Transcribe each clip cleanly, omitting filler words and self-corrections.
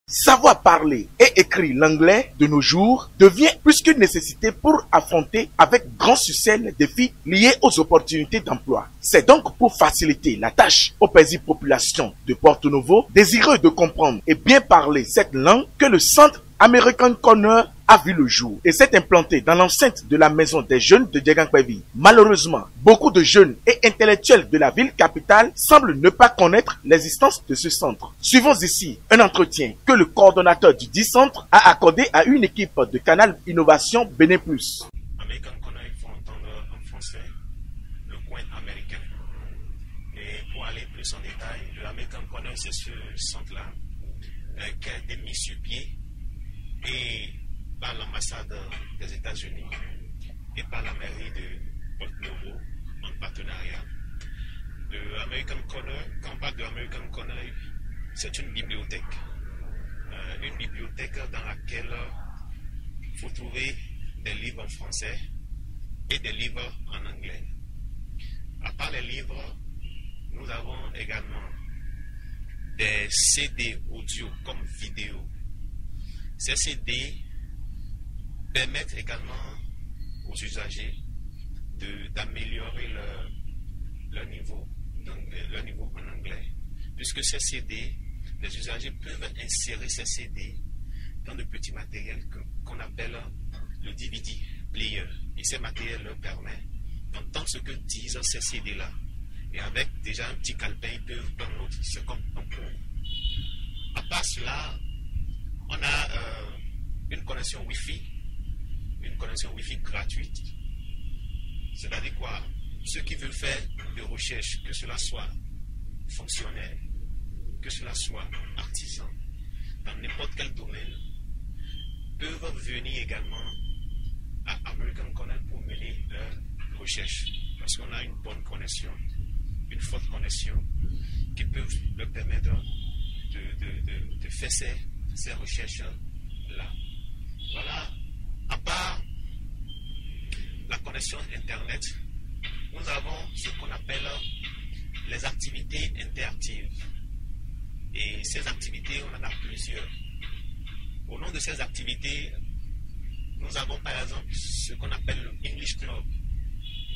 Savoir parler et écrire l'anglais de nos jours devient plus qu'une nécessité pour affronter avec grand succès les défis liés aux opportunités d'emploi. C'est donc pour faciliter la tâche aux paisibles populations de Porto Novo, désireux de comprendre et bien parler cette langue, que le Centre American Corner a vu le jour et s'est implanté dans l'enceinte de la maison des jeunes de Diegankpevi. Malheureusement, beaucoup de jeunes et intellectuels de la ville capitale semblent ne pas connaître l'existence de ce centre. Suivons ici un entretien que le coordonnateur du dit centre a accordé à une équipe de Canal Innovation Bénin+. American Corner, il faut entendre en français le coin américain. Et pour aller plus en détail, l'American Corner, c'est ce centre-là qui a été mis sur pied et par l'ambassade des États-Unis et par la mairie de Porto Novo en partenariat. Le American Corner, quand on parle de American Corner, c'est une bibliothèque. Une bibliothèque dans laquelle il faut trouver des livres en français et des livres en anglais. À part les livres, nous avons également des CD audio comme vidéo. Ces CD permettent également aux usagers d'améliorer leur niveau en anglais. Puisque ces CD, les usagers peuvent insérer ces CD dans de petits matériels qu'on appelle le DVD player. Et ces matériels leur permettent d'entendre ce que disent ces CD-là. Et avec déjà un petit calepin, ils peuvent prendre note. C'est comme un cours. À part cela, on a une connexion Wi-Fi gratuite. C'est-à-dire quoi? Ceux qui veulent faire des recherches, que cela soit fonctionnel, que cela soit artisan, dans n'importe quel domaine, peuvent venir également à American Corner pour mener leurs recherches. Parce qu'on a une bonne connexion, une forte connexion, qui peut leur permettre de faire ces recherches-là. Voilà. À part la connexion Internet, nous avons ce qu'on appelle les activités interactives. Et ces activités, on en a plusieurs. Au nom de ces activités, nous avons par exemple ce qu'on appelle le English Club.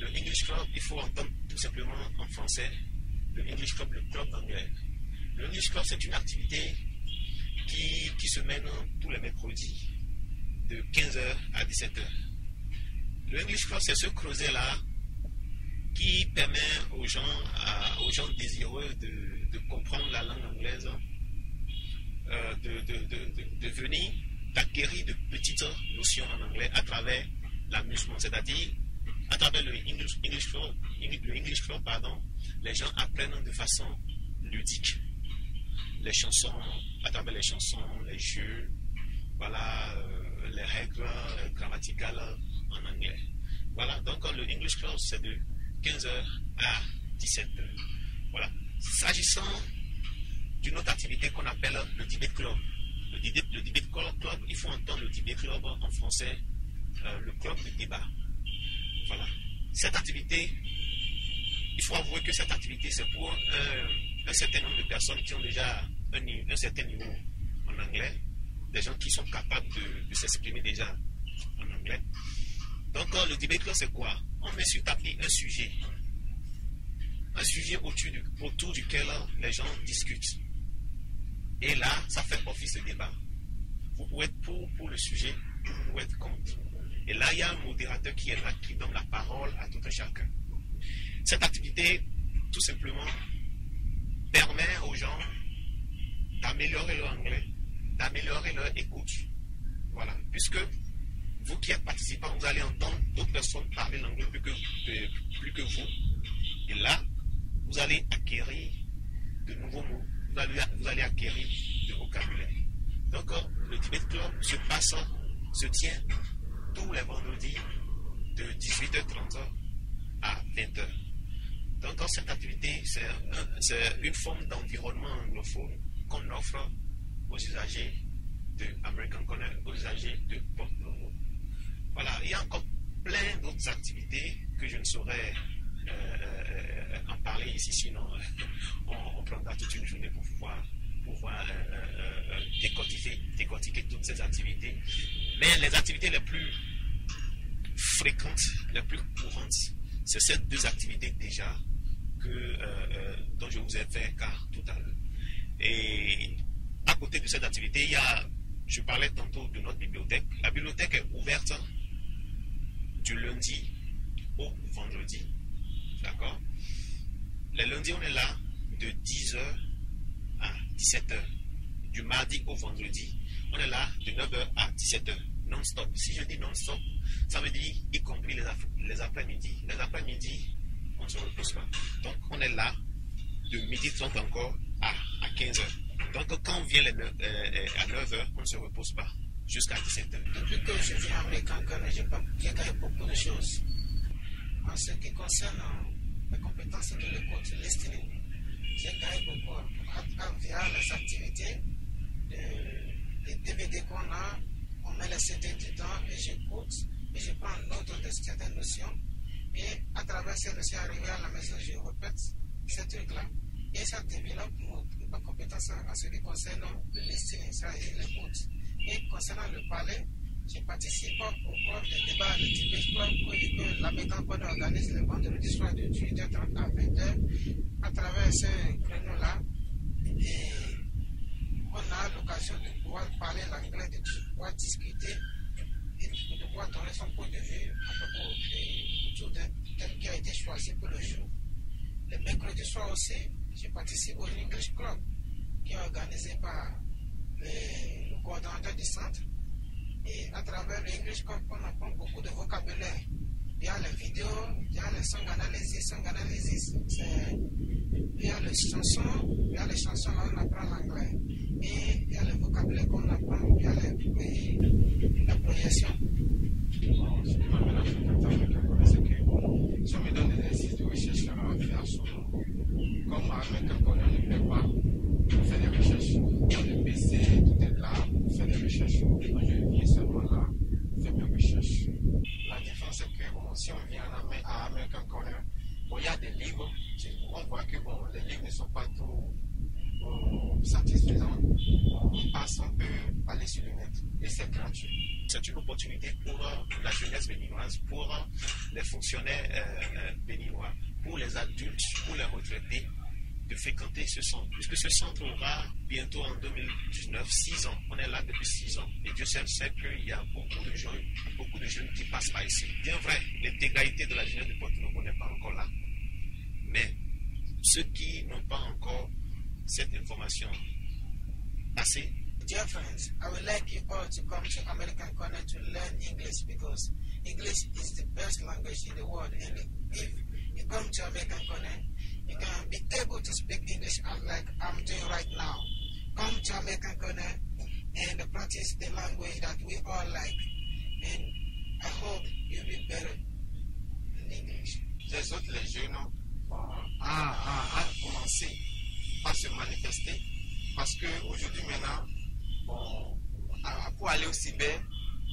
Le English Club, il faut entendre tout simplement en français le English Club, le club d'anglais. Le English Club, c'est une activité qui se mène tous les mercredis de 15h à 17h. Le English Club, c'est ce creuset-là qui permet aux gens désireux de comprendre la langue anglaise de venir, d'acquérir de petites notions en anglais à travers l'amusement, c'est-à-dire à travers le English Club, les gens apprennent de façon ludique. Les chansons, à travers les chansons, les jeux, voilà, les règles grammaticales en anglais. Voilà, donc le English Club, c'est de 15h à 17h. Voilà. S'agissant d'une autre activité qu'on appelle le Debate Club. Le Debate Club, il faut entendre le Debate Club en français, le club de débat. Voilà. Cette activité, il faut avouer que cette activité, c'est pour un certain nombre de personnes qui ont déjà un certain niveau en anglais, des gens qui sont capables de s'exprimer déjà en anglais. Donc, le debate club, c'est quoi? On met sur tapis un sujet autour duquel les gens discutent. Et là, ça fait office de débat. Vous pouvez être pour le sujet, vous pouvez être contre. Et là, il y a un modérateur qui est là, qui donne la parole à tout un chacun. Cette activité, tout simplement, permet aux gens d'améliorer leur anglais, d'améliorer leur écoute. Voilà. Puisque vous qui êtes participants, vous allez entendre d'autres personnes parler l'anglais plus que vous. Et là, vous allez acquérir de nouveaux mots. Vous allez acquérir du vocabulaire. Donc, le Debate Club se tient tous les vendredis de 18h30 à 20h. Donc, cette activité, c'est une forme d'environnement anglophone qu'on offre aux usagers de American Corner, aux usagers de Porto Novo. Voilà, il y a encore plein d'autres activités que je ne saurais en parler ici, sinon on prendra toute une journée pour pouvoir décortiquer toutes ces activités. Mais les activités les plus fréquentes, les plus courantes, c'est ces deux activités déjà dont je vous ai fait cas tout à l'heure. Et à côté de cette activité, je parlais tantôt de notre bibliothèque. La bibliothèque est ouverte du lundi au vendredi. D'accord? Les lundis, on est là de 10h à 17h. Du mardi au vendredi, on est là de 9h à 17h. Non-stop. Si je dis non-stop, ça veut dire y compris les après-midi. Les après-midi, on ne se repose pas. Donc, on est là de 12h30 encore à 15h. Donc, quand on vient à 9h, on ne se repose pas jusqu'à 17h. Depuis que je viens avec Ghana, j'ai gagné beaucoup de choses. En ce qui concerne les compétences de l'écoute, listening, j'ai gagné beaucoup via les activités, les DVD qu'on a, on met les CD dedans et j'écoute et je prends note de certaines notions. Et à travers ces notions arrivées à la maison, je répète ces trucs-là. Et ça développe ma compétence en ce qui concerne le listening, ça et l'écoute. Et concernant le palais, je participe au cours des débats de Tibet Club que la métropole organise le vendredi soir de 18h30 à 20h. À travers ce créneau-là, on a l'occasion de pouvoir parler l'anglais, de pouvoir discuter et de pouvoir donner son point de vue à propos du jour tel qui a été choisi pour le jour. Le mercredi soir aussi, je participe au English Club qui est organisé par le coordonnateur du centre. Et à travers le English Club, on apprend beaucoup de vocabulaire. Il y a les vidéos, il y a les song analysis, il y a les chansons, là on apprend l'anglais. Et il y a le vocabulaire qu'on apprend, il y a la projection. Bon, ce qui m'amène à fréquenter avec c'est que si on me donne des exercices de recherche à faire souvent, comme avec un collègue ne plaît pas, on fait des recherches. Dans le PC, tout est là, on fait des recherches. Moi, je viens seulement là, on fait mes recherches. La différence, c'est que bon, si on vient à American Corner, bon, il y a des livres, on voit que bon, les livres ne sont pas trop satisfaisants. On passe, on peut aller sur le net et c'est gratuit. C'est une opportunité pour la jeunesse béninoise, pour les fonctionnaires béninois, pour les adultes, pour les retraités, de fréquenter ce centre, puisque ce centre aura bientôt en 2019 6 ans. On est là depuis 6 ans. Et Dieu seul sait qu'il y a beaucoup de jeunes qui passent par ici. Bien vrai, l'intégralité de la jeunesse de Porto Novo n'est pas encore là. Mais ceux qui n'ont pas encore cette information assez. Dear friends, I would like you all to come to American Corner to learn English because English is the best language in the world. And if you come to American Corner, you can be able to speak English like I'm doing right now. Come to American Corner and practice the language that we all like. And I hope you'll be better in English. Les autres, les jeunes, à commencer à se manifester parce qu'aujourd'hui, maintenant, bon, pour aller au cyber,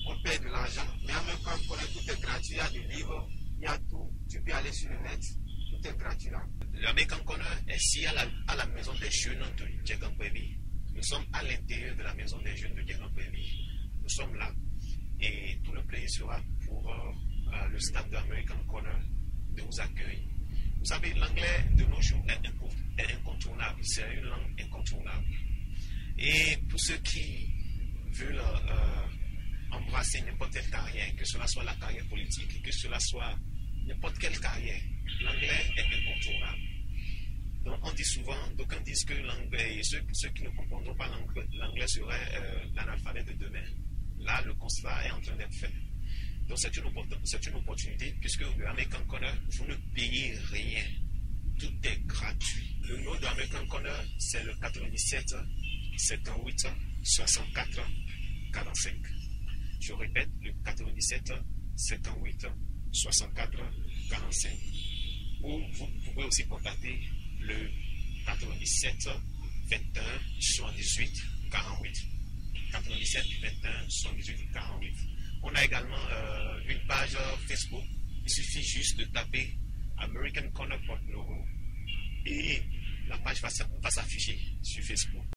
on paie de l'argent, mais en même temps, tout est gratuit, il y a des livres, il y a tout, tu peux aller sur le net, tout est gratuit là. L'American Corner est ici à la maison des jeunes de Djegan-Kwebi. Nous sommes à l'intérieur de la maison des jeunes de Djegan-Kwebi. Nous sommes là et tout le plaisir sera pour le staff de l'American Corner de vous accueillir. Vous savez, l'anglais de nos jours est incontournable, c'est une langue incontournable. Et pour ceux qui veulent embrasser n'importe quelle carrière, que cela soit la carrière politique, que cela soit n'importe quelle carrière, l'anglais est incontournable. Donc on dit souvent, d'aucuns disent que l'anglais, ceux qui ne comprendront pas l'anglais seraient l'analphabète de demain. Là, le constat est en train d'être fait. Donc c'est une opportunité, puisque le American Corner, vous ne payez rien. Tout est gratuit. Le nom de American Corner, c'est le 97 78 64 45. Je répète, le 97 78 64 45. Ou vous pouvez aussi contacter le 97 21 78 48. 97 21 78 48. On a également une page Facebook. Il suffit juste de taper American Corner Porto Novo et la page va s'afficher sur Facebook.